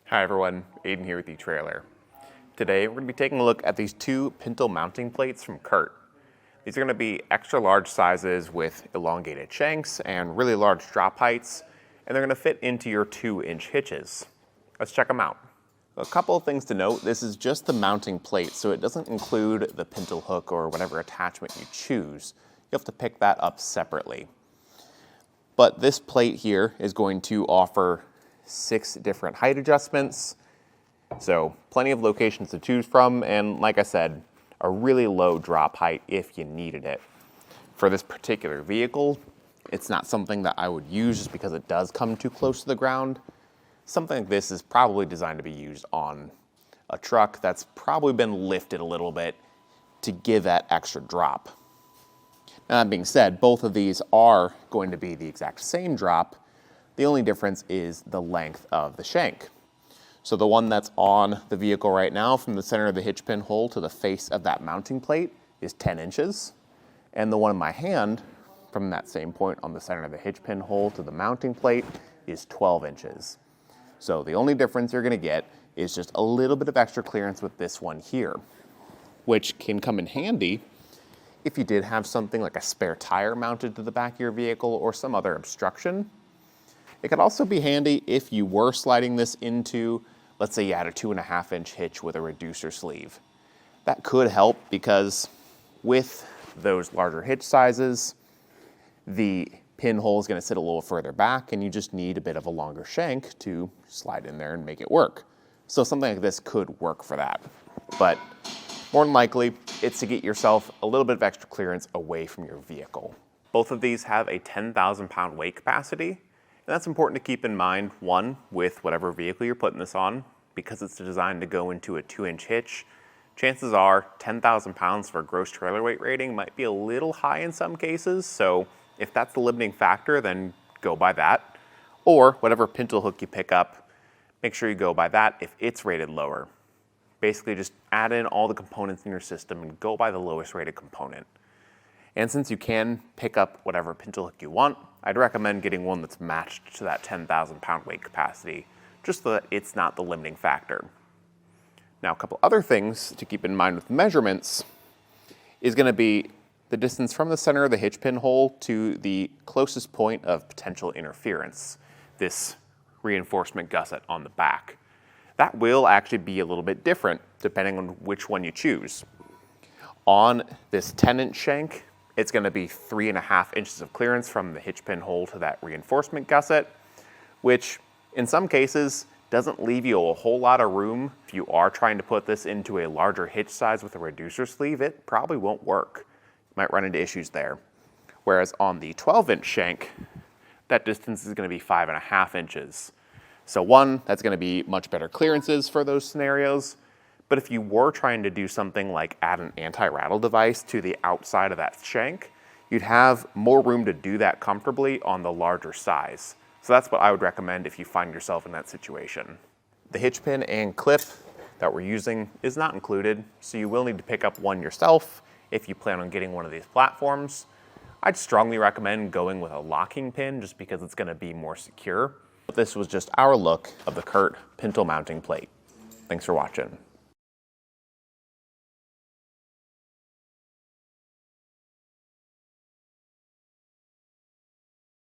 Hi everyone, Aiden here with etrailer. Today we're going to be taking a look at these two pintle mounting plates from CURT. These are going to be extra large sizes with elongated shanks and really large drop heights, and they're going to fit into your 2-inch hitches. Let's check them out. A couple of things to note: this is just the mounting plate, so it doesn't include the pintle hook or whatever attachment you choose. You have to pick that up separately. But this plate here is going to offer 6 different height adjustments, so plenty of locations to choose from, and like I said, a really low drop height if you needed it. For this particular vehicle, it's not something that I would use just because it does come too close to the ground. Something like this is probably designed to be used on a truck that's probably been lifted a little bit to give that extra drop. Now, that being said, both of these are going to be the exact same drop. The only difference is the length of the shank. So the one that's on the vehicle right now, from the center of the hitch pin hole to the face of that mounting plate, is 10 inches. And the one in my hand, from that same point on the center of the hitch pin hole to the mounting plate, is 12 inches. So the only difference you're gonna get is just a little bit of extra clearance with this one here, which can come in handy if you did have something like a spare tire mounted to the back of your vehicle or some other obstruction. It could also be handy if you were sliding this into, let's say you had a 2.5-inch hitch with a reducer sleeve. That could help because with those larger hitch sizes, the pinhole is going to sit a little further back and you just need a bit of a longer shank to slide in there and make it work. So something like this could work for that. But more than likely, it's to get yourself a little bit of extra clearance away from your vehicle. Both of these have a 10,000 pound weight capacity. And that's important to keep in mind, one, with whatever vehicle you're putting this on, because it's designed to go into a 2-inch hitch. Chances are 10,000 pounds for a gross trailer weight rating might be a little high in some cases. So if that's the limiting factor, then go by that. Or whatever pintle hook you pick up, make sure you go by that if it's rated lower. Basically just add in all the components in your system and go by the lowest rated component. And since you can pick up whatever pintle hook you want, I'd recommend getting one that's matched to that 10,000 pound weight capacity, just so that it's not the limiting factor. Now, a couple other things to keep in mind with measurements is going to be the distance from the center of the hitch pin hole to the closest point of potential interference, this reinforcement gusset on the back. That will actually be a little bit different depending on which one you choose. On this 10-inch shank, it's going to be 3.5 inches of clearance from the hitch pin hole to that reinforcement gusset, which in some cases doesn't leave you a whole lot of room. If you are trying to put this into a larger hitch size with a reducer sleeve, it probably won't work. You might run into issues there. Whereas on the 12-inch shank, that distance is going to be 5.5 inches. So one, that's going to be much better clearances for those scenarios. But if you were trying to do something like add an anti-rattle device to the outside of that shank, you'd have more room to do that comfortably on the larger size. So that's what I would recommend if you find yourself in that situation. The hitch pin and clip that we're using is not included, so you will need to pick up one yourself if you plan on getting one of these platforms. I'd strongly recommend going with a locking pin just because it's going to be more secure. But this was just our look of the CURT Pintle mounting plate. Thanks for watching.